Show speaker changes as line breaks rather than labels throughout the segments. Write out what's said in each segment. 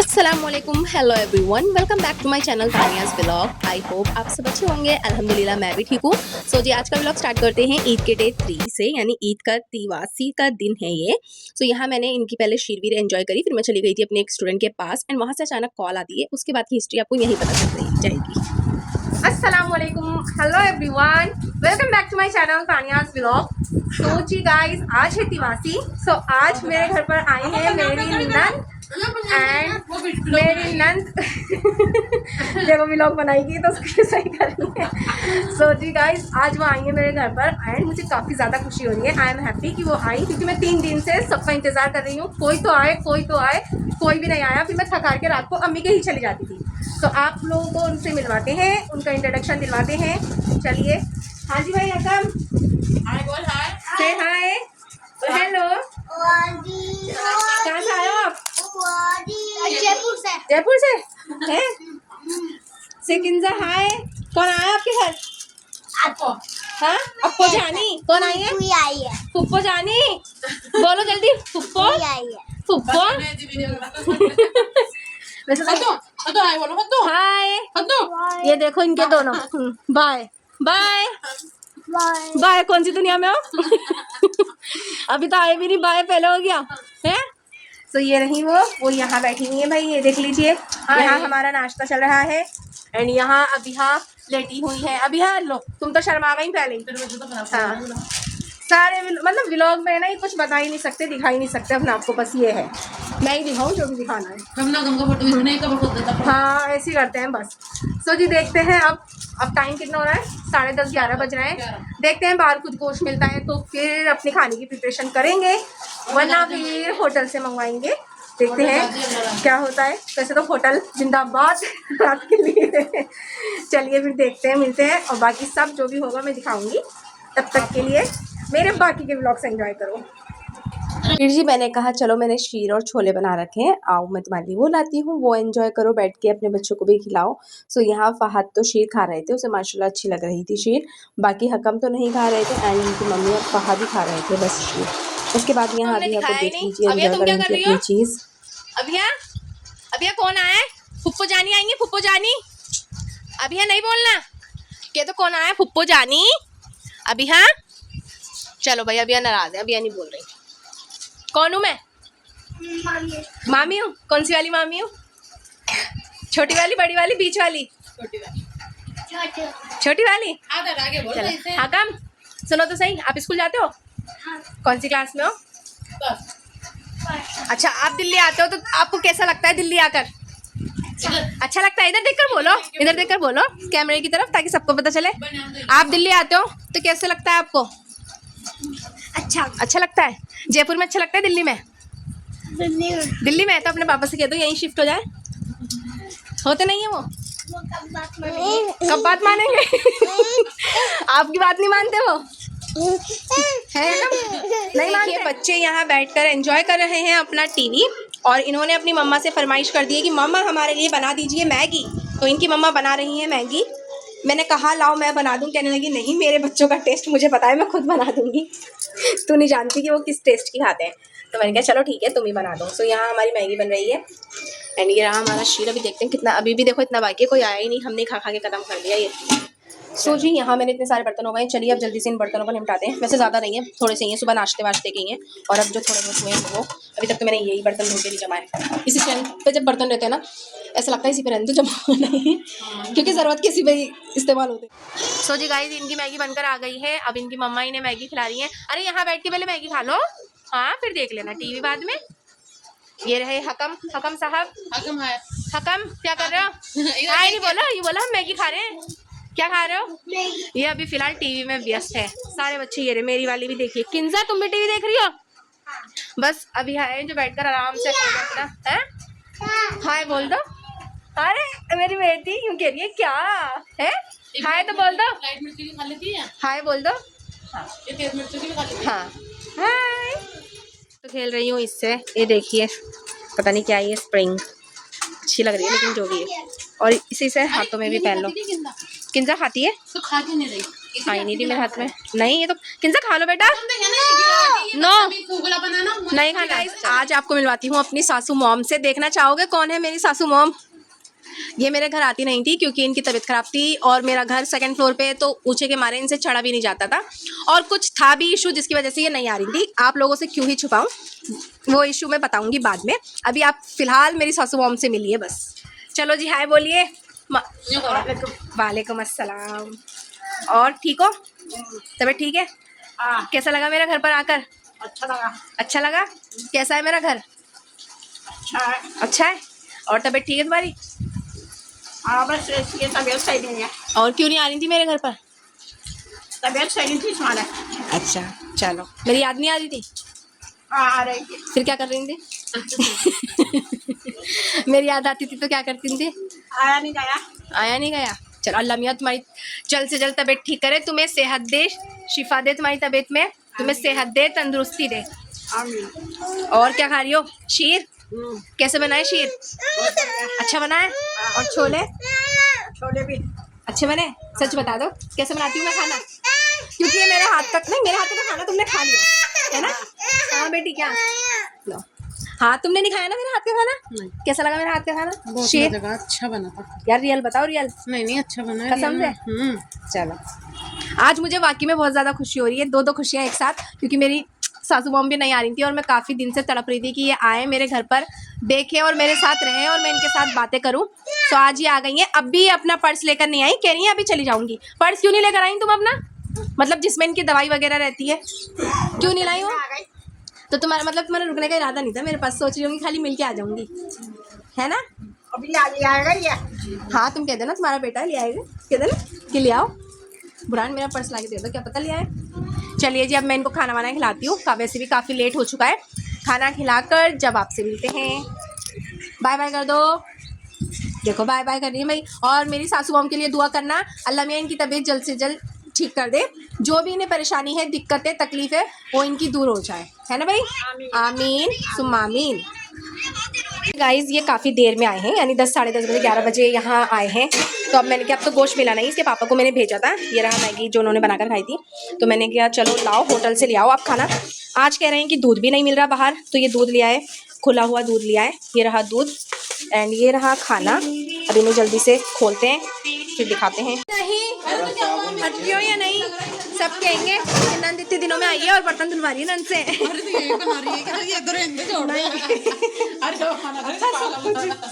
अस्सलामुअलैकुम, hello everyone, welcome back to my channel Tania's vlog. I hope आप सब अच्छे होंगे। अल्हम्दुलिल्लाह मैं भी ठीक हूँ। सो जी, आज का व्लॉग स्टार्ट करते हैं ईद के डे 3 से, यानी ईद का तिवासी का दिन है ये। सो यहाँ मैंने इनकी पहले शीरवीर एंजॉय करी, फिर मैं चली गई थी अपने एक स्टूडेंट के पास एंड वहाँ से अचानक कॉल आती है। उसके बाद की हिस्ट्री आपको यहीं पता चल जाएगी। अस्सलामुअलैकुम, hello everyone, welcome back to my channel Tania's vlog. So जी गाइस, आज है तिवासी। सो आज मेरे घर पर आई है मेरी नंद एंड मेरी नंद देखो व्लॉग बनाएगी तो उसके सही करनी है। सो जी गाइस, आज वो आई है मेरे घर पर एंड मुझे काफ़ी ज़्यादा खुशी हो रही है। आई एम हैप्पी कि वो आई, क्योंकि मैं 3 दिन से सबका इंतज़ार कर रही हूँ। कोई तो आए, कोई तो आए, कोई भी नहीं आया। फिर मैं थक हार के रात को अम्मी के ही चली जाती थी। तो आप लोगों को उनसे मिलवाते हैं, उनका इंट्रोडक्शन दिलवाते हैं। चलिए। हाँ जी भाई, हकम से हाय, हेलो। कहाँ से आए हो आप? जयपुर से हैं? सिकिंजा हाय। कौन आया आपके घर? हाँ, अप्पो जानी। कौन आई है? फुप्पो जानी। बोलो जल्दी, फुप्पो फुप्पो। हाय, ये देखो इनके दोनों। Bye bye bye. कौन सी दुनिया में हो? अभी तो आए भी नहीं, बाय पहले हो गया है। तो ये रही वो यहाँ बैठी हुई है भाई, ये देख लीजिए। यहाँ हमारा नाश्ता चल रहा है एंड यहाँ अबिहा लेटी हुई है। अबिहा लो, तुम तो शर्मा गई पहले ही। हाँ, सारे मतलब व्लॉग में ना, ये कुछ बता ही नहीं सकते, दिखा ही नहीं सकते अपने आपको। बस ये है, मैं ही दिखाऊँ जो भी दिखाना है। हाँ, ऐसे ही करते हैं बस। सो जी, देखते हैं अब टाइम कितना हो रहा है? 10:30 11 बज रहे हैं। देखते हैं बाहर कुछ गोश्त मिलता है तो फिर अपने खाने की प्रिपरेशन करेंगे, वरना फिर होटल से मंगवाएंगे। देखते हैं क्या होता है। वैसे तो होटल जिंदाबाद रात के लिए। चलिए फिर देखते हैं, मिलते हैं, और बाकी सब जो भी होगा मैं दिखाऊंगी। तब तक के लिए मेरे बाकी के व्लॉग्स एंजॉय करो। फिर जी मैंने कहा चलो, मैंने शीर और छोले बना रखे हैं, आओ मैं तुम्हारे लिए वो लाती हूँ, वो एंजॉय करो बैठ के, अपने बच्चों को भी खिलाओ। सो यहाँ फहद तो शीर खा रहे थे, उसे माशाल्लाह अच्छी लग रही थी शीर। बाकी हकम तो नहीं खा रहे थे एंड उनकी मम्मी और फहद ही खा रहे थे बस शीर। उसके बाद यहाँ अभी को देख लीजिए एंजॉय कर रही थी अपनी चीज़। अभिया कौन आया है? फुप्पो जानी आएंगे, फुप्पो जानी। अभिया नहीं बोलना, क्या तो कौन आया? फुप्पो जानी। अभिया चलो भाई, अभिया नाराज है, अभिया नहीं बोल रही। कौन हूँ मैं? मामी हूँ। कौन सी वाली मामी हूँ? छोटी वाली, बड़ी वाली, बीच वाली? छोटी वाली। चलो हकम, सुनो तो सही, आप स्कूल जाते हो? कौन सी क्लास में हो? अच्छा, आप दिल्ली आते हो तो आपको कैसा लगता है दिल्ली आकर? अच्छा लगता है। इधर देखकर बोलो, इधर देखकर बोलो कैमरे की तरफ, ताकि सबको पता चले। आप दिल्ली आते हो तो कैसे लगता है आपको? अच्छा लगता है। जयपुर में अच्छा लगता है? दिल्ली में? दिल्ली में तो अपने पापा से कह दो यहीं शिफ्ट हो जाए। होते नहीं है वो कब बात मानेंगे? आपकी बात नहीं मानते वो है ना? नहीं मानते। बच्चे यहाँ बैठकर एंजॉय कर रहे हैं अपना टीवी, और इन्होंने अपनी मम्मा से फरमाइश कर दी है कि मम्मा हमारे लिए बना दीजिए मैगी। तो इनकी मम्मा बना रही है मैगी। मैंने कहा लाओ मैं बना दूँ, कहने लगी नहीं, मेरे बच्चों का टेस्ट मुझे पता है, मैं खुद बना दूँगी। तू नहीं जानती कि वो किस टेस्ट की खाते हैं। तो मैंने कहा चलो ठीक है, तुम ही बना दो। सो यहाँ हमारी मैगी बन रही है एंड ये रहा हमारा शीर। अभी देखते हैं कितना, अभी भी देखो इतना बाकी है, कोई आया ही नहीं, हमने खा खा के ख़त्म कर दिया ये। सो जी, यहाँ मेरे इतने सारे बर्तन हो गए। चलिए अब जल्दी से इन बर्तनों को निपटाते हैं। वैसे ज़्यादा नहीं है, थोड़े से ही हैं, सुबह नाश्ते वाश्ते के ही हैं, और अब जो थोड़े बहुत हुए हैं वो, अभी तक तो मैंने यही बर्तन धो के नहीं जमाए। इसी स्टैंड पे जब बर्तन रहते हैं ना, ऐसा लगता है इसी पे रहने तो जमा नहीं, क्योंकि ज़रूरत किसी पे इस्तेमाल होते हैं। सो जी गाइस, इनकी मैगी बनकर आ गई है। अब इनकी मम्मा इन्हें मैगी खिला रही है। अरे यहाँ बैठ के पहले मैगी खा लो, हाँ फिर देख लेना टीवी बाद में। ये रहे हकम साहब। हकम क्या कर रहे हो? हाय नहीं बोला, ये बोला हम मैगी खा रहे हैं। क्या खा रहे हो? ये अभी फिलहाल टीवी में व्यस्त है। सारे बच्चे ये रहे, मेरी वाली भी देखिए। किंजा तुम भी टीवी देख रही हो? बस अभी है जो बैठकर आराम से अपना है। हाय बोल दो। अरे मेरी बेटी क्यों कह रही है क्या है? हाय तो बोल दो। हाय बोल दो। हाँ हाय। तो खेल रही हूँ इससे, ये देखिए पता नहीं क्या है, ये स्प्रिंग अच्छी लग रही है लेकिन जो भी है, और इसी से हाथों में भी पहन लो। किंजा खाती है तो खा के नहीं रही। आई नहीं थी मेरे हाथ में। नहीं ये तो किनसे खा लो बेटा। नो नहीं खाना। आज आपको मिलवाती हूँ अपनी सासू मॉम से। देखना चाहोगे कौन है मेरी सासू मॉम? ये मेरे घर आती नहीं थी क्योंकि इनकी तबीयत खराब थी और मेरा घर सेकंड फ्लोर पे, तो ऊंचे के मारे इनसे चढ़ा भी नहीं जाता था और कुछ था भी इशू जिसकी वजह से ये नहीं आ रही थी। आप लोगों से क्यों ही छुपाऊं, वो इशू मैं बताऊंगी बाद में। अभी आप फिलहाल मेरी सासू मॉम से मिलिए बस। चलो जी हाय बोलिए। वालेकुम अस्सलाम। और ठीक हो? तबीयत ठीक है? कैसा लगा मेरा घर पर आकर?
अच्छा लगा।
अच्छा लगा? कैसा है मेरा घर? अच्छा है। और तबीयत ठीक है तुम्हारी?
हाँ बस ये तबीयत सही नहीं है।
और क्यों नहीं आ रही थी मेरे घर पर?
तबीयत सही नहीं थी तुम्हारा।
अच्छा चलो। मेरी याद नहीं आ रही थी?
आ रही थी।
फिर क्या कर रही थी? मेरी याद आती थी तो क्या करती थी?
आया नहीं गया।
आया नहीं गया। चलो अल्लाह मियाँ तुम्हारी जल्द से जल्द तबीयत ठीक करे, तुम्हें सेहत दे, शिफा दे तुम्हारी तबीयत में, तुम्हें सेहत दे, तंदुरुस्ती दे।
आमीन।
और क्या खा रही हो? शीर? कैसे बनाए शीर? अच्छा बना है? और छोले?
छोले भी
अच्छे बने? सच बता दो कैसे बनाती हूँ मैं खाना, क्योंकि ये मेरे हाथ तक नहीं, मेरे हाथ का खाना तुमने खा लिया है ना? हाँ बेटी क्या लो। हाँ तुमने नहीं खाया ना मेरे हाथ का खाना?
नहीं।
कैसा लगा मेरा हाथ का खाना?
बहुत
शेर
जगह अच्छा बना था
यार, रियल बताओ रियल।
नहीं अच्छा बना है
कसम से? चलो आज मुझे वाकई में बहुत ज़्यादा खुशी हो रही है, दो खुशियाँ एक साथ, क्योंकि मेरी सासू मॉम भी नहीं आ रही थी और मैं काफ़ी दिन से तड़प रही थी कि ये आए मेरे घर पर, देखें और मेरे साथ रहें और मैं इनके साथ बातें करूं। तो आज ये आ गई हैं। अब भी अपना पर्स लेकर नहीं आई, कह रही हैं अभी चली जाऊंगी। पर्स क्यों नहीं लेकर आई तुम अपना? मतलब जिसमें इनकी दवाई वगैरह रहती है, क्यों नहीं लाई वो? तो तुम्हारा मतलब तुम्हारा रुकने का इरादा नहीं था मेरे पास? सोच रही होंगी खाली मिल के आ जाऊंगी, है ना?
अभी आएगा ये।
हाँ तुम कह देना तुम्हारा बेटा ले आएगा, कह देना कि ले आओ। बुरान मेरा पर्स ला के दे दो, क्या पता ले आए। चलिए जी अब मैं इनको खाना वाना खिलाती हूँ, वैसे भी काफ़ी लेट हो चुका है। खाना खिलाकर जब आपसे मिलते हैं, बाय बाय कर दो। देखो बाय बाय कर रही है भाई। और मेरी सासू मॉम के लिए दुआ करना, अल्लाह मियाँ इनकी तबीयत जल्द से जल्द ठीक कर दे, जो भी इन्हें परेशानी है, दिक्कतें, तकलीफ़ें, वो इनकी दूर हो जाए, है ना भाई? आमीन सुम्मा आमीन। गाइज़ ये काफ़ी देर में आए हैं, यानी 10 साढ़े 10 बजे 11 बजे यहाँ आए हैं। तो अब मैंने कहा अब तो गोश्त मिला नहीं, इसके पापा को मैंने भेजा था, ये रहा मैगी जो उन्होंने बनाकर खाई थी। तो मैंने कहा चलो लाओ होटल से ले आओ आप खाना। आज कह रहे हैं कि दूध भी नहीं मिल रहा बाहर, तो ये दूध ले आए, खुला हुआ दूध ले आए। ये रहा दूध एंड ये रहा खाना। अब इन्हें जल्दी से खोलते हैं फिर दिखाते हैं। नहीं हटती हो या नहीं? सब कहेंगे नंद इतने दिनों में आई है और बर्तन धुलवा रही है नंद से।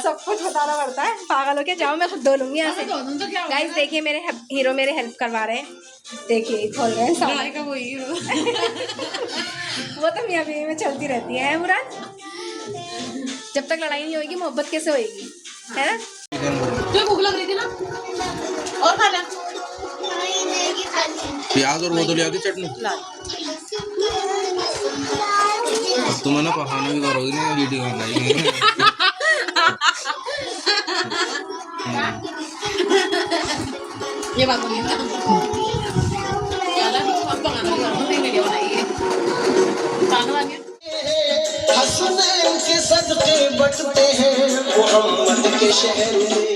सब कुछ बताना पड़ता है, पागल हो के जाओ, मैं खुद धो लूंगी यहाँ से। गाइस देखिए मेरे हीरो मेरे हेल्प करवा रहे हैं, देखिए खोल रहे हैं। वो तो मियां बीवी में चलती रहती है मुराद। जब तक लड़ाई नहीं होगी मोहब्बत कैसे होगी, है ना?
भूख लग रही थी ना, और खा ले।
प्याज और वो तो लिया दी चटनी। तुम्हें ना पकाना भी करोगी ना, वीडियो बनाएंगे।
ये बात नहीं है वीडियो बनाइए।
हसनैन के सदके बटते हैं मोहम्मद के शहर में।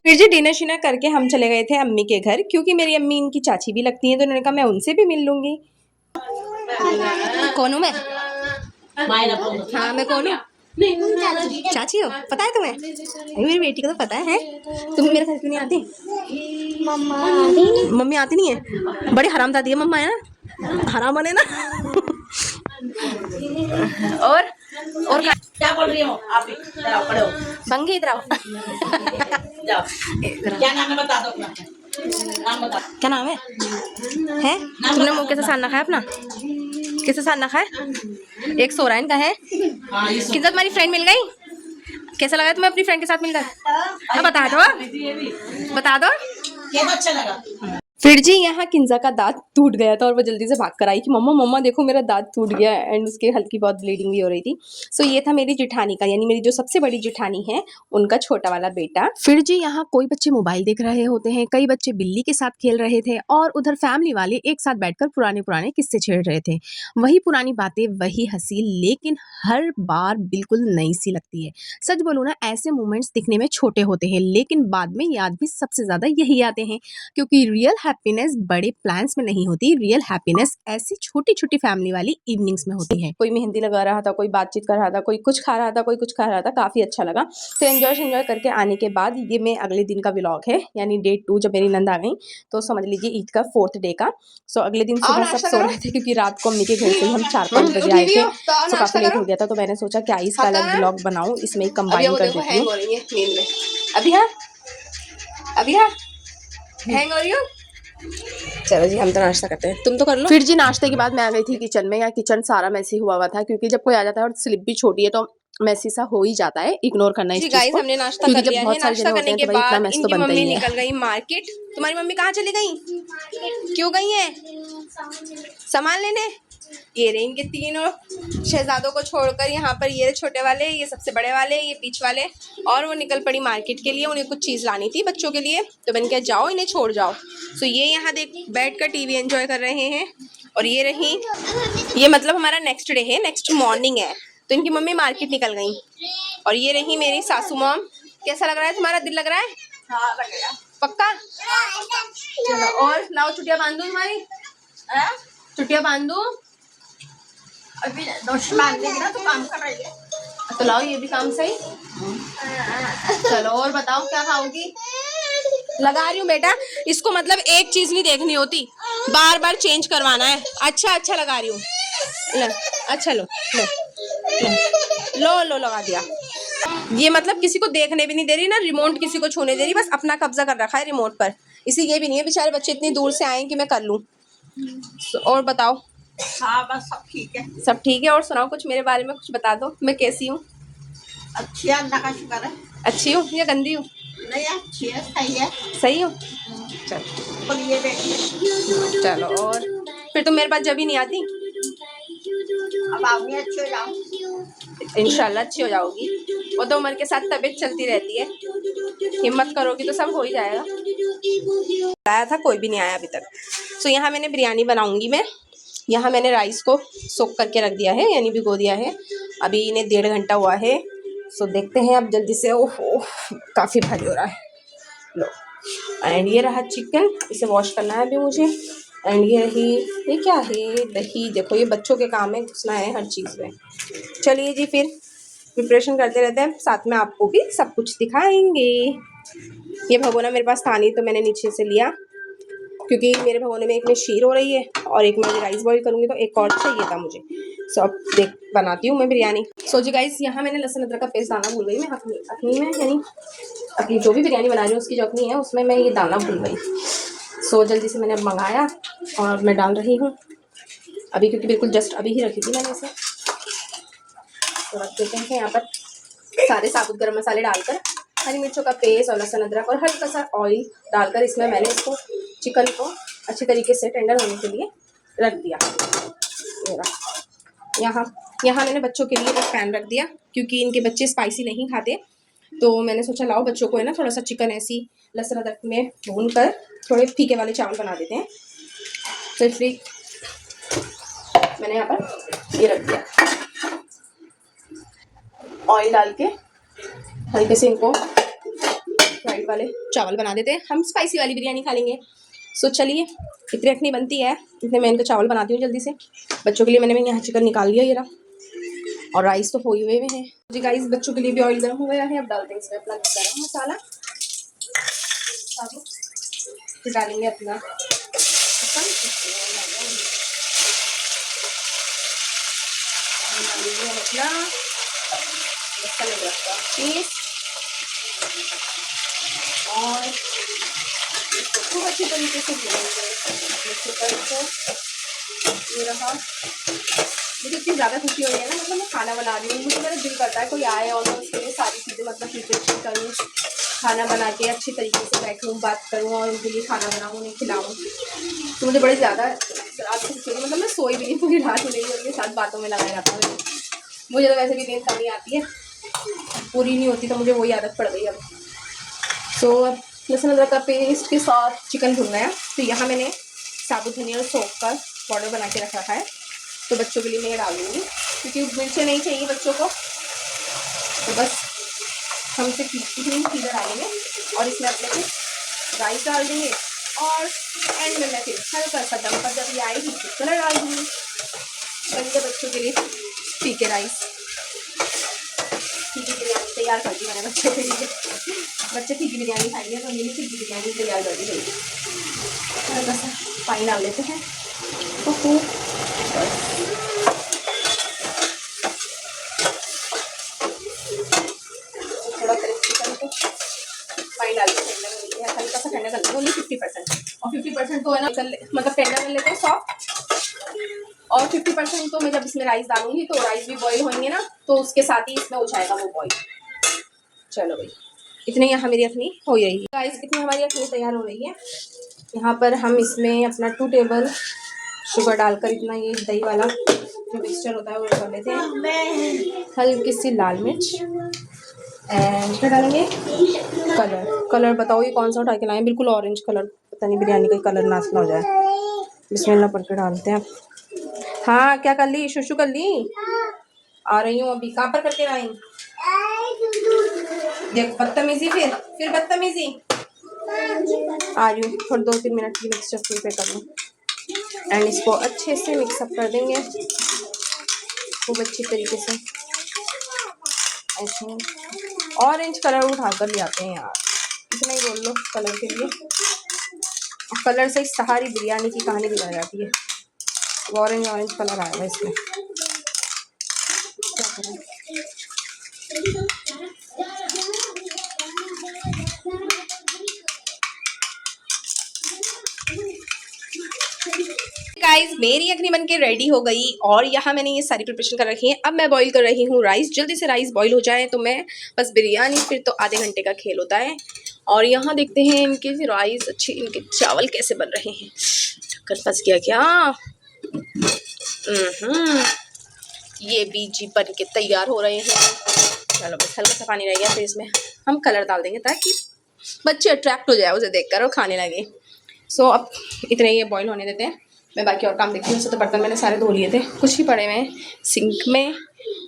फिर जी डिनर शिनर करके हम चले गए थे अम्मी के घर, क्योंकि मेरी अम्मी इनकी चाची भी लगती हैं, तो उन्होंने कहा मैं उनसे भी मिल लूंगी। कौन हूँ मैं? हाँ मैं कौन हूँ? चाची हो? पता है तुम्हें? मेरी बेटी को तो पता है। तुम मेरे घर क्यों नहीं आती? मम्मी आती नहीं है? बड़ी हरामजादी है मम्मा, है ना? हराम बने ना। और
क्या बोल रही हो आप? खड़े हो
बंगे इधर आओ।
जाओ। क्या नाम है बता दो अपना नाम बता।
क्या नाम है? तुमने मुंह कैसे सानना खाया अपना? कैसे सानना खाया? एक सो रहा है इनका है। किज्जत हमारी फ्रेंड मिल गई। कैसा लगा तुम्हें अपनी फ्रेंड के साथ मिलकर? बता दो, बता दो।
क्या अच्छा लगा?
फिर जी यहाँ किंजा का दांत टूट गया था और वो जल्दी से भाग कर आई कि मम्मा मम्मा देखो मेरा दांत टूट गया है, एंड उसके हल्की बहुत ब्लीडिंग भी हो रही थी। सो ये था मेरी जेठानी का, यानी मेरी जो सबसे बड़ी जेठानी है उनका छोटा वाला बेटा। फिर जी यहाँ कोई बच्चे मोबाइल देख रहे होते हैं, कई बच्चे बिल्ली के साथ खेल रहे थे और उधर फैमिली वाले एक साथ बैठकर पुराने पुराने किस्से छेड़ रहे थे। वही पुरानी बातें, वही हंसी, लेकिन हर बार बिल्कुल नई सी लगती है। सच बोलूं ना, ऐसे मोमेंट्स दिखने में छोटे होते हैं लेकिन बाद में याद भी सबसे ज्यादा यही आते हैं, क्योंकि रियल हैप्पीनेस बड़े प्लान्स में नहीं होती, रियल हैप्पीनेस ऐसी छोटी छोटी फैमिली वाली इवनिंग्स में होती है। कोई मेहंदी लगा रहा था, कोई बातचीत कर रहा था, कोई कुछ खा रहा था, कोई कुछ खा रहा था, काफी अच्छा लगा। तो एंजॉय करके आने के बाद ये मैं अगले दिन का व्लॉग है, यानी डे 2 जब मेरी नंद आ गई तो समझ लीजिए ईद का 4th डे का। सो अगले दिन सुबह सब सो रहे थे क्योंकि रात को अम्मी के घर से हम 4-5 बजे आए थे, तो काफी लेट हो गया था। तो मैंने सोचा क्या इसका अलग व्लॉग बनाऊं, इसमें ही कंबाइन कर देती हूँ। अभी हाँ हैंग हो रही हो। चलो जी हम तो नाश्ता करते हैं, तुम तो कर लो। फिर जी नाश्ते के बाद मैं आ गई थी किचन में। या किचन सारा मैसी हुआ था क्योंकि जब कोई आ जाता है और स्लिप भी छोटी है तो मैसी सा हो ही जाता है, इग्नोर करना है इस चीज को। हमने नाश्ता कर लिया है। नाश्ता करने के बाद इनकी मम्मी निकल गई मार्केट। तुम्हारी मम्मी कहाँ चली गई? क्यों गई है? सामान लेने। ये रहे इनके तीनों शहजादों को छोड़कर, यहाँ पर ये छोटे वाले, ये सबसे बड़े वाले, ये बीच वाले, और वो निकल पड़ी मार्केट के लिए। उन्हें कुछ चीज़ लानी थी बच्चों के लिए, तो मैंने कहा जाओ इन्हें छोड़ जाओ। सो ये यहाँ देख बैठ कर टीवी एंजॉय कर रहे हैं। और ये रही, ये मतलब हमारा नेक्स्ट डे है, नेक्स्ट मॉर्निंग है, तो इनकी मम्मी मार्केट निकल गई। और ये रही मेरी सासू मॉम। कैसा लग रहा है तुम्हारा? दिल लग रहा है? हाँ लग रहा है। पक्का? चलो और लाओ चुटिया बांध दूं तुम्हारी? चुटिया बांध दूं?
अभी दोस्त मान देगी ना तो काम कर रही है।
तो लाओ ये भी काम सही। चलो और बताओ क्या खाओगी? लगा रही हूँ बेटा, इसको मतलब एक चीज नहीं देखनी होती, बार बार चेंज करवाना है। अच्छा लगा रही हूँ। अच्छा लो लगा दिया। ये मतलब किसी को देखने भी नहीं दे रही ना, रिमोट किसी को छूने दे रही, बस अपना कब्जा कर रखा है रिमोट पर। इसी ये भी नहीं है बेचारे बच्चे इतनी दूर से आए कि मैं कर लूँ। और बताओ।
हाँ बस सब ठीक है।
सब ठीक है। और सुनाओ कुछ मेरे बारे में, कुछ बता दो, मैं कैसी हूँ?
अच्छी है, अल्लाह का शुक्र है।
अच्छी हूँ या गंदी हूँ?
नहीं अच्छी है, सही है।
सही हूँ। चलो
और ये देखिए।
चलो और फिर तुम मेरे पास जब ही नहीं आती।
अब आप भी अच्छी हो जाओ।
इंशाल्लाह अच्छी हो जाओगी। वो तो उम्र के साथ तबीयत चलती रहती है, हिम्मत करोगी तो सब हो ही जाएगा। आया था कोई भी नहीं आया अभी तक। सो यहाँ मैंने बिरयानी बनाऊंगी मैं। यहाँ मैंने राइस को सोक करके रख दिया है, यानी भिगो दिया है। अभी इन्हें 1.5 घंटा हुआ है। सो देखते हैं अब जल्दी से। ओह काफ़ी भारी हो रहा है। लो, एंड ये रहा चिकन, इसे वॉश करना है अभी मुझे। एंड ये रही, ये क्या है? दही। देखो ये बच्चों के काम है, घुसना है हर चीज़ में। चलिए जी फिर प्रिपरेशन करते रहते हैं, साथ में आपको भी सब कुछ दिखाएंगे। ये भगोना मेरे पास था नहीं तो मैंने नीचे से लिया, क्योंकि मेरे भगोने में एक में शीर हो रही है और एक में राइस बॉईल करूँगी, तो एक और चाहिए था मुझे। सो अब देख बनाती हूँ मैं बिरयानी। सो जी गाइस, यहाँ मैंने लहसुन अदरक का पेस्ट डालना भूल गई मैं अखनी में, यानी अपनी जो भी बिरयानी बना रही हूँ उसकी जो अखनी है उसमें मैं ये डालना भूल गई। सो जल्दी से मैंने अब मंगाया और मैं डाल रही हूँ अभी, क्योंकि बिल्कुल जस्ट अभी ही रखी थी मैंने इसे। तो रख देते हैं यहाँ पर सारे साबुत गर्म मसाले डालकर, हरी मिर्चों का पेस्ट और लहसुन अदरक और हल्का सा ऑयल डालकर इसमें मैंने इसको चिकन को अच्छी तरीके से टेंडर होने के लिए रख दिया। यहाँ मैंने बच्चों के लिए एक पैन रख दिया, क्योंकि इनके बच्चे स्पाइसी नहीं खाते। तो मैंने सोचा लाओ बच्चों को है ना थोड़ा सा चिकन ऐसी लहसुन अदरक में भून कर थोड़े फीके वाले चावल बना देते हैं। तो इसलिए मैंने यहाँ पर ये रख दिया। ऑयल डाल के हल्के से इनको फ्राइड वाले चावल बना देते हैं, हम स्पाइसी वाली बिरयानी खा लेंगे। सो चलिए, इतनी रखनी बनती है, इसलिए मैं इनको चावल बनाती हूँ जल्दी से। बच्चों के लिए मैंने यहाँ चिकन निकाल लिया ये रहा, और राइस तो हुए हुए हैं जी गाइस। बच्चों के लिए भी ऑयल गर्म हो गया है। अब डालते हैं इसमें अपना गरम मसाला, फिर डालेंगे अपना चीज और खूब अच्छी तरीके से चिकन को। ये रहा, मुझे इतनी ज़्यादा खुशी हो रही है ना, मतलब मैं खाना बना रही हूँ, मुझे मेरा दिल करता है कोई आए और मैं उसके लिए सारी चीज़ें मतलब प्रिपरेशन करूँ, खाना बना के अच्छी तरीके से बैठूँ, बात करूँ और उनके लिए खाना बनाऊँ, उन्हें खिलाऊँ। तो मुझे बड़ी ज़्यादा रात को सोई, मतलब मैं सोई भी नहीं, पूरी रात हो गई उनके साथ बातों में लगाया रहता हूँ। मुझे तो वैसे भी नींद कमी आती है, पूरी नहीं होती, तो मुझे वही आदत पड़ गई अब। सो अब लहसुन अदरक का पेस्ट के साथ चिकन भुनना है। तो यहाँ मैंने साबुत धनिया और सौंफ का पाउडर बना के रखा है, तो बच्चों के लिए मैं ये डाल दूँगी, क्योंकि मिर्चें नहीं चाहिए बच्चों को। तो बस हम सिर्फ इतनी चीज़ें डालेंगे और इसमें अपने को राइस डाल देंगे और एंड में मैं फिर हल्का सा दम पर जब ये आएगी फिर कलर डाल दूँगी। बन के बच्चों के लिए फीके राइस, फीकी बिरयानी तैयार कर दी मैंने बच्चों के लिए। बच्चे फीकी बिरयानी खाएंगे तो मेरी फीकी बिरयानी तैयार कर दी गई। हल्का सा पानी डाल लेते हैं। थोड़ा चिकन को पानी डाल के हल्का सा ठंडा कर लेते हैं, ओनली 50%। और 50% तो है ना मतलब ठंडा कर लेते हैं सॉफ्ट, और 50% तो मैं जब इसमें राइस डालूंगी तो राइस भी बॉईल होंगे ना, तो उसके साथ ही इसमें हो जाएगा वो बॉईल। चलो भाई, इतनी यहाँ मेरी अखनी हो रही है गाइस, इतनी हमारी अखनी तैयार हो रही है। यहाँ पर हम इसमें अपना 2 टेबल शुगर डालकर इतना ये दही वाला जो मिक्सचर होता है वो कर लेते हैं। हल्की सी लाल मिर्च एंड क्या डालेंगे, कलर बताओ ये कौन सा उठा के लाए, बिल्कुल ऑरेंज कलर, पता नहीं बिरयानी का कलर नाश ना हो जाए। बिस्मिल्लाह पढ़ के डालते हैं। हाँ क्या कर ली, शुशु कर ली, आ रही हूँ अभी। कहाँ पर करके आई, देख बदतमीजी, फिर बदतमीजी। आ रही हूँ, थोड़े 2-3 मिनट की मिक्सचर प्रिपेयर कर लूँ एंड इसको अच्छे से मिक्सअप कर देंगे खूब अच्छी तरीके से। ऐसे ऑरेंज कलर उठा कर ले आते हैं यार, इतना ही बोल लो कलर के लिए। कलर से सारी बिरयानी की कहानी बिगड़ जाती है। ऑरेंज कलर आया है इसमें, क्या करें। गाइस मेरी अखनी बनके रेडी हो गई और यहाँ मैंने ये सारी प्रिपरेशन कर रखी है। अब मैं बॉईल कर रही हूँ राइस, जल्दी से राइस बॉईल हो जाए तो मैं बस बिरयानी, फिर तो आधे घंटे का खेल होता है। और यहाँ देखते हैं इनके राइस अच्छे, इनके चावल कैसे बन रहे हैं। ढक्कन फंस गया क्या, ये बीजी बन के तैयार हो रहे हैं। चलो बस हल्का सा पानी रह गया, फिर इसमें हम कलर डाल देंगे ताकि बच्चे अट्रैक्ट हो जाए उसे देखकर और खाने लगे। सो अब इतने ये बॉईल होने देते हैं, मैं बाकी और काम देखती हूँ। तो बर्तन मैंने सारे धो लिए थे, कुछ ही पड़े हुए हैं सिंक में।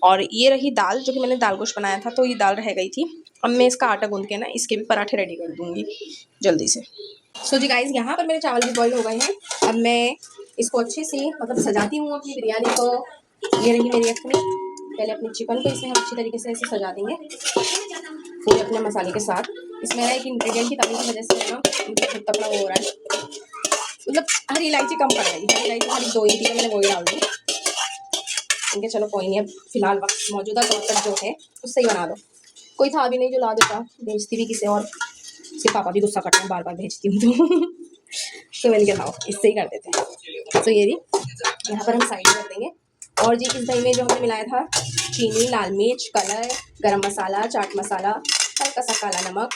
और ये रही दाल, जो कि मैंने दाल गोश्त बनाया था, तो ये दाल रह गई थी। अब मैं इसका आटा गूंद के ना इसके भी पराठे रेडी कर दूँगी जल्दी से। सो जी गाइस, यहाँ पर मेरे चावल भी बॉईल हो गए हैं। अब मैं इसको अच्छे से मतलब सजाती हूँ अपनी बिरयानी को। ये रही मेरी अखनी, पहले अपने चिकन को इसमें हम अच्छी तरीके से ऐसे सजा देंगे पूरे अपने मसाले के साथ। इसमें ना एक इंग्रेडिएंट की कमी की वजह से ना तपना वो हो रहा है, मतलब हरी इलायची कम पड़ गई। हरी इलायची खाली 2 ही थी, मैंने वही डाल दी। इनके चलो कोई नहीं, अब फिलहाल वक्त मौजूदा तौर पर जो है उससे ही बना दो। कोई था भी नहीं जो ला देता, भेजती भी किसे और, इसके पापा भी गुस्सा करते हैं, बार बार भेजती हूँ तो मैंने कहा इससे ही कर देते हैं। तो ये भी यहाँ पर हम साइड कर देंगे। और जी इस दही में जो हमने मिलाया था चीनी, लाल मिर्च, कलर, गरम मसाला, चाट मसाला, हल्का सा काला नमक,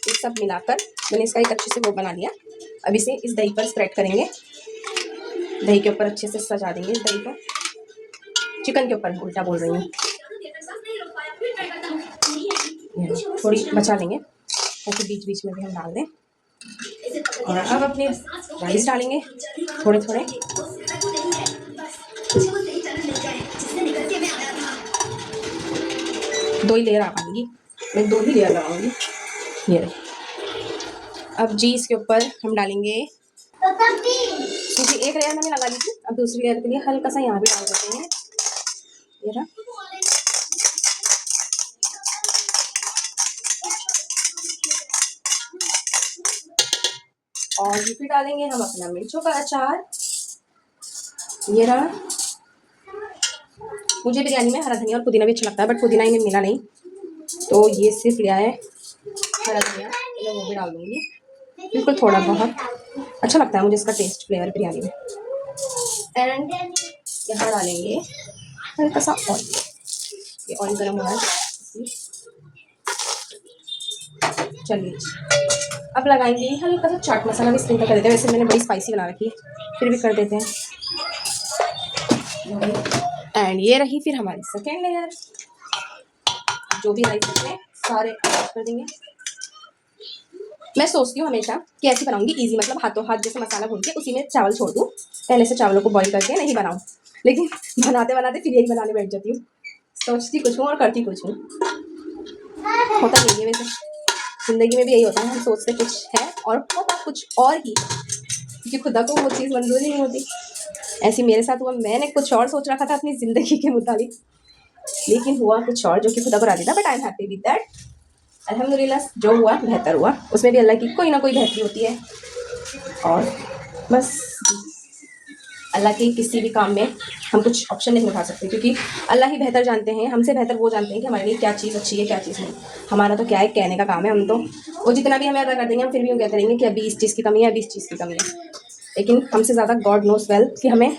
ये सब मिलाकर मैंने इसका एक अच्छे से वो बना लिया। अब इसे इस दही पर स्प्रेड करेंगे, दही के ऊपर अच्छे से सजा देंगे इस दही को। चिकन के ऊपर उल्टा बोल रही हूँ, थोड़ी बचा लेंगे ताकि बीच बीच में भी हम डाल दें। और अब अपने राइस डालेंगे थोड़े थोड़े। दो ही लेयर आ पाएंगी, मैं 2 ही लेयर लगाऊंगी। ये रही। अब जी इसके ऊपर हम डालेंगे, क्योंकि एक लेयर मैंने लगा ली थी, अब दूसरी लेयर के लिए हल्का सा यहाँ भी डाल देते हैं। ये रहा। और फिर डालेंगे हम अपना मिर्चों का अचार। ये रहा। मुझे बिरयानी में हरा धनिया और पुदीना भी अच्छा लगता है, बट पुदीना इन्हें मिला नहीं, तो ये सिर्फ लिया है हरा धनिया, मैं वो भी डाल दूँगी बिल्कुल थोड़ा बहुत। अच्छा लगता है मुझे इसका टेस्ट, फ्लेवर बिरयानी में। एंड यहाँ डालेंगे हल्का सा ऑयल, ये ऑयल गर्म हो रहा है। चलिए अब लगाएंगे हल्का सा चाट मसाला भी स्प्रिंकल कर देते हैं। वैसे मैंने बड़ी स्पाइसी बना रखी है, फिर भी कर देते हैं। एंड ये रही फिर हमारी सेकेंड लेयर। जो भी राइस बचे सारे कर देंगे। मैं सोचती हूँ हमेशा कि ऐसी बनाऊंगी इजी, मतलब हाथों हाथ जैसे मसाला भून के उसी में चावल छोड़ दूँ, पहले से चावलों को बॉईल करके नहीं बनाऊँ। लेकिन बनाते बनाते फिर यही बनाने बैठ जाती हूँ। सोचती कुछ हूँ और करती कुछ हूँ। होता यही है वैसे, ज़िंदगी में भी यही होता है, हम सोचते कुछ है और होता कुछ और ही, क्योंकि खुदा को वो चीज़ मंजूर ही नहीं होती। ऐसी मेरे साथ हुआ, मैंने कुछ और सोच रखा था अपनी ज़िंदगी के मुताबिक, लेकिन हुआ कुछ और जो कि खुदा को राज़ी था। But I am happy with that. अल्हम्दुलिल्लाह, जो हुआ बेहतर हुआ, उसमें भी अल्लाह की कोई ना कोई बेहतरी होती है। और बस अल्लाह के किसी भी काम में हम कुछ ऑप्शन नहीं उठा सकते, क्योंकि अल्लाह ही बेहतर जानते हैं, हमसे बेहतर वो जानते हैं कि हमारे लिए क्या चीज़ अच्छी है क्या चीज़ नहीं। हमारा तो क्या है, कहने का काम है। हम तो वो जितना भी हमें अदा कर देंगे, हम फिर भी यूँ कहते रहेंगे कि अभी इस चीज़ की कमी है, अभी इस चीज़ की कमी है। लेकिन हमसे ज़्यादा गॉड नोस वेल कि हमें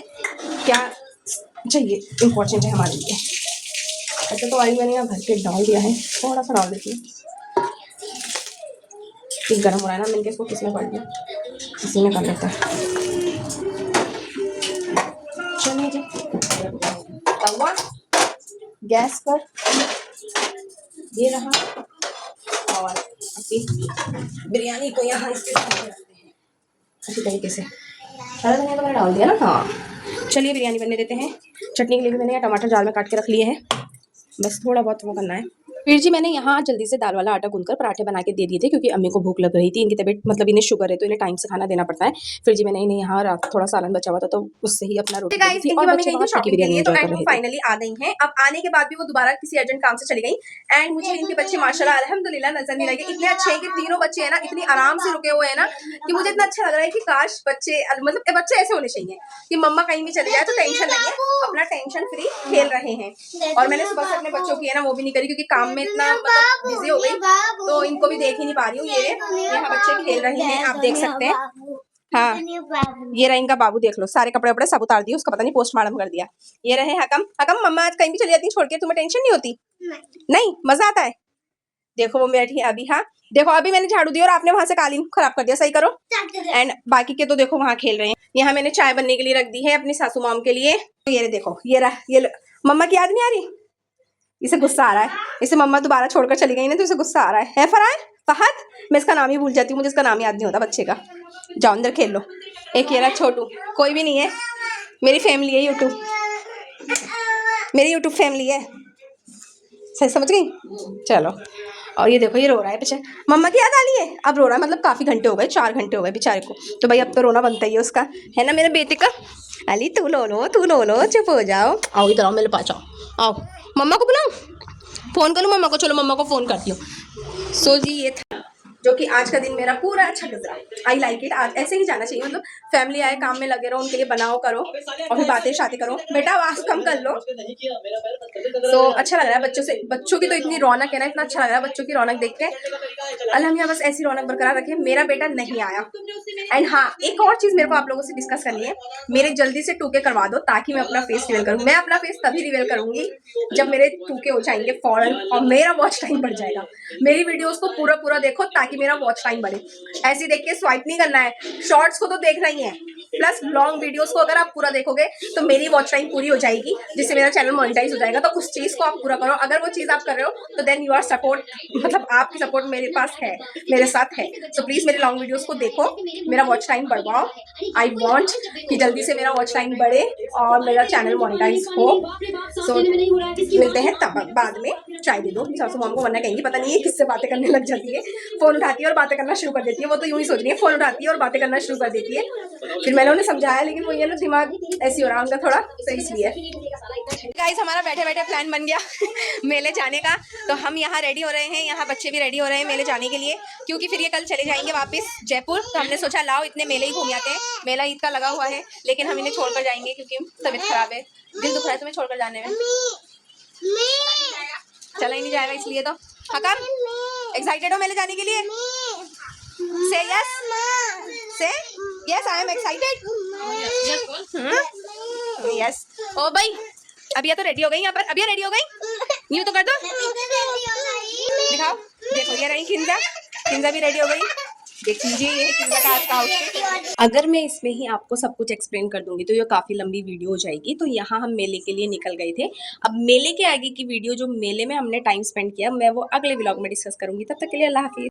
क्या चाहिए, इम्पोर्टेंट है हमारे लिए। ऐसे तो ऑयल मैंने यहाँ भर के डाल दिया है, थोड़ा सा डाल देती हूँ। गर्म हो रहा है ना, मैंने इसको किसमें पड़ दिया, इसी में कर लेता है। चलिए जी, तवा गैस पर ये रहा, और अभी बिरयानी को यहाँ इस अच्छी तरीके से हरा धनिया तो मैंने डाल दिया ना। हाँ, चलिए बिरयानी बनने देते हैं। चटनी के लिए भी मैंने यहाँ टमाटर जाल में काट के रख लिए हैं, बस थोड़ा बहुत वो करना है। फिर जी मैंने यहाँ जल्दी से दाल वाला आटा गूंथकर पराठे बना के दे दिए थे, क्योंकि अम्मी को भूख लग रही थी। इनकी तबीयत मतलब इन्हें शुगर है, तो इन्हें टाइम से खाना देना पड़ता है। फिर जी मैंने इन्हें यहाँ रात थोड़ा सालन बचा हुआ था, तो उससे ही अपना रोटी दी थी। और बच्चे वहाँ शॉपिंग के लिए तो एंड फाइनली आ गई हैं। अब आने के बाद भी वो दोबारा किसी अर्जेंट काम से चली गई। एंड मुझे इनके बच्चे माशाल्लाह अल्हम्दुलिल्लाह नजर नहीं लगे, इतने अच्छे हैं कि तीनों बच्चे हैं ना इतनी आराम से रुके हुए हैं ना, कि मुझे इतना अच्छा लग रहा है कि काश बच्चे, मतलब बच्चे ऐसे होने चाहिए कि मम्मा कहीं भी चले जाए तो टेंशन नहीं है, अपना टेंशन फ्री खेल रहे हैं। और मैंने सुबह से अपने बच्चों की है ना वो भी नहीं करी, क्योंकि काम में इतना मतलब बिजी हो गई, तो इनको भी देख ही नहीं पा रही हूँ। ये यहाँ बच्चे खेल रहे हैं, आप देख सकते हैं। हाँ, ये रहा इनका बाबू, देख लो सारे कपड़े वपड़े सब उतार दिए, उसका पता नहीं पोस्टमार्टम कर दिया। ये रहे हकम। हकम, मम्मा आज कहीं भी चली जाती है छोड़ के, तुम्हें टेंशन नहीं होती? नहीं, मजा आता है। देखो वो बैठी है अभी। हाँ देखो, अभी मैंने झाड़ू दिया और आपने वहां से कालीन खराब कर दिया, सही करो। एंड बाकी के तो देखो वहां खेल रहे हैं। यहाँ मैंने चाय बनने के लिए रख दी है अपनी सासू माम के लिए। ये देखो, ये रहा, ये मम्मा की याद नहीं आ रही, इसे गुस्सा आ रहा है। इसे मम्मा दोबारा छोड़कर चली गई ना, तो इसे गुस्सा आ रहा है फरहान, फहद, मैं इसका नाम ही भूल जाती हूँ, मुझे इसका नाम याद नहीं होता बच्चे का। जाओ अंदर खेल लो। एक ये रहा छोटू, कोई भी नहीं है, मेरी फैमिली है यूट्यूब, मेरी यूट्यूब फैमिली है, सही समझ गई। चलो, और ये देखो ये रो रहा है पीछे, मम्मा की याद आ रही है। अब रो रहा है, मतलब काफ़ी घंटे हो गए, 4 घंटे हो गए बेचारे को, तो भाई अब तो रोना बनता ही है उसका, है ना मेरे बेटे का। अली तू लो लो, तू लो लो, चुप हो जाओ। आओ इधर आओ, मेरे पास आओ, आओ मम्मा को बुलाओ, फ़ोन करूँ मम्मा को? चलो मम्मा को फ़ोन करती हूँ। सो जी ये था जो कि आज का दिन मेरा पूरा अच्छा गुजरा। I like it. आज ऐसे ही जाना चाहिए, मतलब फैमिली आए, काम में लगे रहो, उनके लिए बनाओ करो और फिर बातें शादी करो। बेटा आवाज़ कम कर लो। तो अच्छा लग रहा है बच्चों से, बच्चों की तो इतनी रौनक है ना, इतना अच्छा लग रहा है बच्चों की रौनक देख के। अल्हम्दुलिल्लाह बस ऐसी रौनक बरकरार रखे। मेरा बेटा नहीं आया। एंड हाँ, एक और चीज़ मेरे को आप लोगों से डिस्कस करनी है, मेरे जल्दी से 2K करवा दो ताकि मैं अपना फेस रिवील करूँ। मैं अपना फेस तभी रिवील करूँगी जब मेरे 2K हो जाएंगे फौरन, और मेरा वॉच टाइम बढ़ जाएगा। मेरी वीडियोस को पूरा देखो ताकि मेरा वॉच टाइम बढ़े। ऐसे देख के स्वाइप नहीं करना है, शॉर्ट्स को तो देखना ही है, प्लस लॉन्ग वीडियोस को अगर आप पूरा देखोगे तो मेरी वॉच टाइम पूरी हो जाएगी, जिससे मेरा चैनल मोनेटाइज हो जाएगा। तो उस चीज़ को आप पूरा करो। अगर वो चीज़ आप कर रहे हो तो देन यू आर सपोर्ट, मतलब आपकी सपोर्ट मेरे पास है, मेरे साथ है। सो प्लीज़ मेरे लॉन्ग वीडियोस को देखो, मेरा वॉच टाइम बढ़वाओ। आई वॉन्ट कि जल्दी से मेरा वॉच टाइम बढ़े और मेरा चैनल मोनेटाइज हो। सो मिलते हैं तब बाद में। चाय दे दो सासू माम को, वरना कहेंगी पता नहीं है किससे बातें करने लग जाती है। फ़ोन उठाती है और बातें करना शुरू कर देती है। वो तो यूँ ही सोच रही है, फ़ोन उठाती है और बातें करना शुरू कर देती है। फिर मैंने उन्हें समझाया, लेकिन वो ये ना दिमाग ऐसी हो रहा उनका थोड़ा, तो इसलिए गाइस हमारा बैठे बैठे प्लान बन गया मेले जाने का। तो हम यहाँ रेडी हो रहे हैं, यहाँ बच्चे भी रेडी हो रहे हैं मेले जाने के लिए, क्योंकि फिर ये कल चले जाएंगे वापस जयपुर। तो हमने सोचा लाओ इतने मेले ही घूम आते हैं, मेला ईद का लगा हुआ है, लेकिन हम इन्हें छोड़कर जाएंगे क्योंकि तबीयत खराब है। दिल दुख रहा है तुम्हें छोड़कर जाने में, चला ही नहीं जाएगा इसलिए। तो हकम एक्साइटेड हो मेले जाने के लिए? Say yes, say yes, I am excited. Yes ओ भाई, अभी तो रेडी हो गई यहाँ पर, अभी रेडी हो गई, यूँ तो कर दो, दिखाओ। देखो ये रही खिंजा, किंजा भी रेडी हो गई। देख लीजिए ये है किंजा का आज का आउटफिट। अगर मैं इसमें ही आपको सब कुछ एक्सप्लेन कर दूंगी तो ये काफ़ी लंबी वीडियो हो जाएगी। तो यहाँ हम मेले के लिए निकल गए थे। अब मेले के आगे की वीडियो जो मेले में हमने टाइम स्पेंड किया मैं वो अगले व्लॉग में डिस्कस करूंगी। तब तक के लिए अल्लाह हाफिज़।